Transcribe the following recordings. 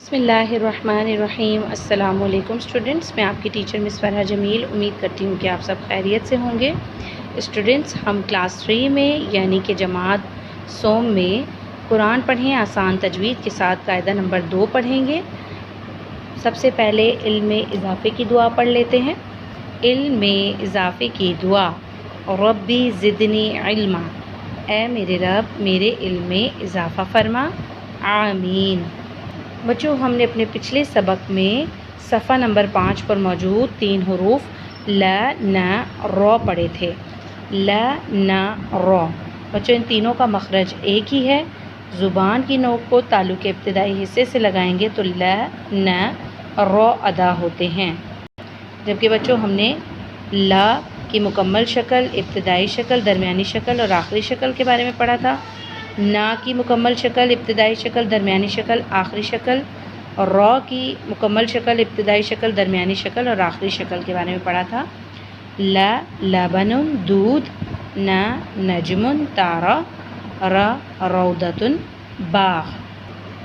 بسم اللہ الرحمن الرحیم۔ السلام علیکم اسٹوڈنٹس، میں آپ کی ٹیچر مس فرحہ جمیل امید کرتی ہوں کہ آپ سب خیریت سے ہوں گے۔ اسٹوڈنٹس، ہم کلاس 3 میں یعنی کہ جماعت سوم میں قرآن پڑھیں آسان تجوید کے ساتھ قاعدہ نمبر 2 پڑھیں گے۔ سب سے پہلے علم اضافے کی دعا پڑھ لیتے ہیں۔ علم اضافے کی دعا: ربی زدنی علما، اے میرے رب میرے علم میں اضافہ فرما، آمین۔ بچوں، ہم نے اپنے پچھلے سبق میں صفحہ نمبر 5 پر موجود 3 حروف ل ن ر پڑھے تھے۔ ل ن ر بچوں، ان تینوں کا مخرج ایک ہی ہے۔ زبان کی نوک کو تالو کے ابتدائی حصے سے لگائیں گے تو ل ن ر ادا ہوتے ہیں، جبکہ بچوں ہم نے ل کی مکمل شکل، ابتدائی شکل، درمیانی شکل اور آخری شکل کے بارے میں پڑھا تھا۔ نا کی مکمل شکل، ابتدائی شکل، درمیانی شکل، آخری شکل، اور را کی مکمل شکل، ابتدائی شکل، درمیانی شکل اور آخری شکل کے بارے میں پڑھا تھا۔ ل لبن دودھ، ن نجم تارا، ر رودۃ باغ۔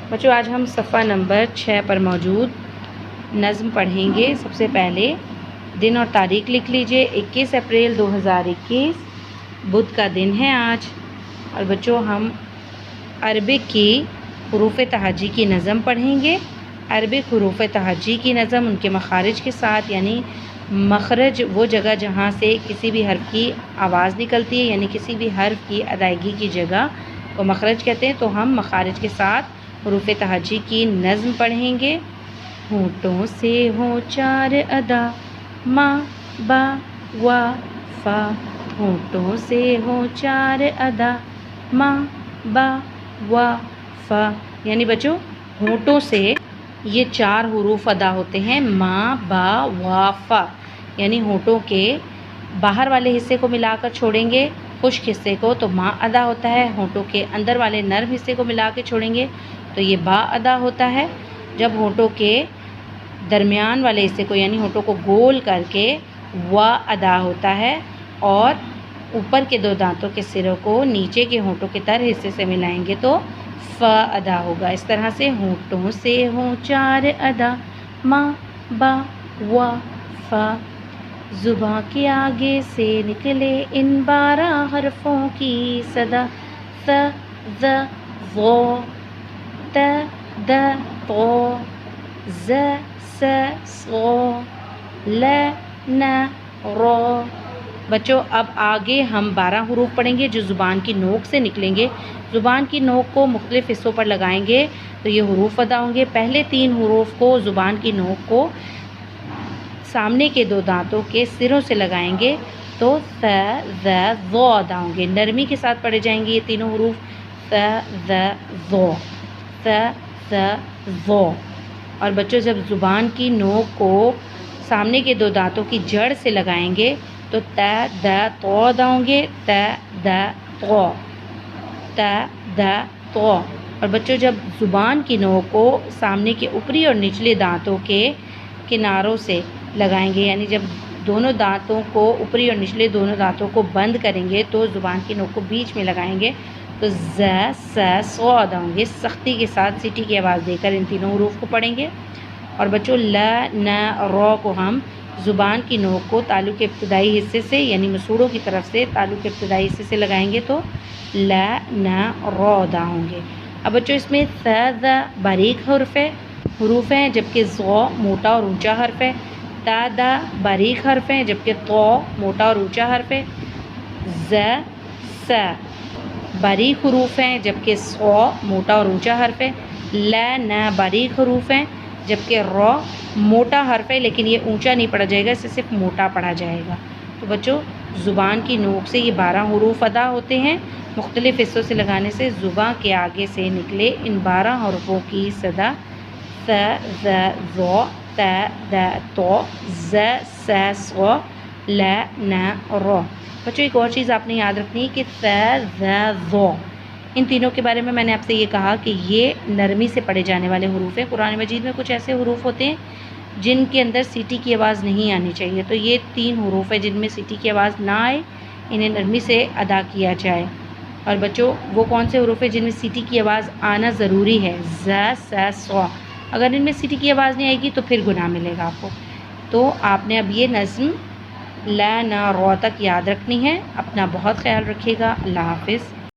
بچوں، آج ہم صفحہ نمبر 6 پر موجود نظم پڑھیں گے۔ سب سے پہلے دن اور تاریخ لکھ لیجئے۔ 21 اپریل 2021 بدھ کا دن ہے آج۔ اور بچوں، ہم عربک کی حروف تہجی کی نظم پڑھیں گے۔ عربک حروف تہجی کی نظم ان کے مخارج کے ساتھ، یعنی مخرج وہ جگہ جہاں سے کسی بھی حرف کی آواز نکلتی ہے، یعنی کسی بھی حرف کی ادائیگی کی جگہ کو مخرج کہتے ہیں، تو ہم مخارج کے ساتھ حروف تہجی کی نظم پڑھیں گے۔ ہونٹوں سے ہوں 4 ادا، ما با وا فا۔ ہونٹوں سے ہوں 4 ادا، ما با وا فا، یعنی بچوں ہونٹوں سے یہ 4 حروف ادا ہوتے ہیں، ما با وا فا، یعنی ہونٹوں کے باہر والے حصے کو ملا کر چھوڑیں گے خشک حصے کو تو ما ادا ہوتا ہے، ہونٹوں کے اندر والے نرم حصے کو ملا کے چھوڑیں گے تو یہ با ادا ہوتا ہے۔ جب ہونٹوں کے درمیان والے حصے کو یعنی ہونٹوں کو گول کر کے وا ادا ہوتا ہے، اور اوپر کے 2 دانتوں کے سروں کو نیچے کے ہونٹوں کے تر حصے سے ملائیں گے تو ف ادا ہوگا۔ اس طرح سے ہونٹوں سے ہوں 4 ادا، ما با وا فا۔ زباں کے آگے سے نکلے ان 12 حرفوں کی صدا، ث ظ ظ، ت د ط، ز س ص، ل ن ر۔ بچوں، اب آگے ہم 12 حروف پڑھیں گے جو زبان کی نوک سے نکلیں گے۔ زبان کی نوک کو مختلف حصوں پر لگائیں گے تو یہ حروف ادا ہوں گے۔ پہلے 3 حروف کو زبان کی نوک کو سامنے کے 2 دانتوں کے سروں سے لگائیں گے تو ث ظ ظ ادا ہوں گے۔ نرمی کے ساتھ پڑھے جائیں گے یہ تینوں حروف، ث ظ ظ، ث ظ ظ۔ اور بچوں، جب زبان کی نوک کو سامنے کے 2 دانتوں کی جڑ سے لگائیں گے تو ت د ط ادا ہوں گے، ت د ط، ت د ط۔ اور بچوں، جب زبان کی نوک کو سامنے کے اوپری اور نچلے دانتوں کے کناروں سے لگائیں گے، یعنی جب دونوں دانتوں کو اوپری اور نچلے دونوں دانتوں کو بند کریں گے تو زبان کی نوک کو بیچ میں لگائیں گے تو ز س ص ادا ہوں گے۔ سختی کے ساتھ سیٹی کی آواز دے کر ان تینوں حروف کو پڑھیں گے۔ اور بچوں، ل ن ر کو ہم زبان کی نوک کو تالو کے ابتدائی حصے سے یعنی مسوڑوں کی طرف سے تالو کے ابتدائی حصے سے لگائیں گے تو ل ن ر ادا ہوں گے۔ اب بچوں، اس میں ث ظ باریک حروف ہیں جبکہ ظ موٹا اور اونچا حرف ہے، ت د باریک حرف ہیں جبکہ ط موٹا اور اونچا حرف ہے، ز س باریک حروف ہیں جبکہ ص موٹا اور اونچا حرف ہے، ل ن باریک حروف ہیں جبکہ ر موٹا حرف ہے لیکن یہ اونچا نہیں پڑھا جائے گا، اسے صرف موٹا پڑھا جائے گا۔ تو بچوں، زبان کی نوک سے یہ 12 حروف ادا ہوتے ہیں۔ مختلف حصوں سے لگانے سے زبان کے آگے سے نکلے ان 12 حروفوں کی صدا ث ظ ظ، ت د ط، ز س ص، ل ن ر۔ بچوں، ایک اور چیز آپ نے یاد رکھنی ہے کہ ث ظ ظ ان تینوں کے بارے میں نے آپ سے یہ کہا کہ یہ نرمی سے پڑھے جانے والے حروف ہیں۔ قرآن مجید میں کچھ ایسے حروف ہوتے ہیں جن کے اندر سیٹی کی آواز نہیں آنی چاہیے، تو یہ 3 حروف ہیں جن میں سیٹی کی آواز نہ آئے، انہیں نرمی سے ادا کیا جائے۔ اور بچوں، وہ کون سے حروف ہیں جن میں سیٹی کی آواز آنا ضروری ہے؟ ز س ص، اگر ان میں سیٹی کی آواز نہیں آئے گی تو پھر گناہ ملے گا آپ کو. تو آپ نے اب یہ نظم لا نا رو تک یاد رکھنی ہے. اپنا بہت خیال رکھیے گا. اللہ حافظ.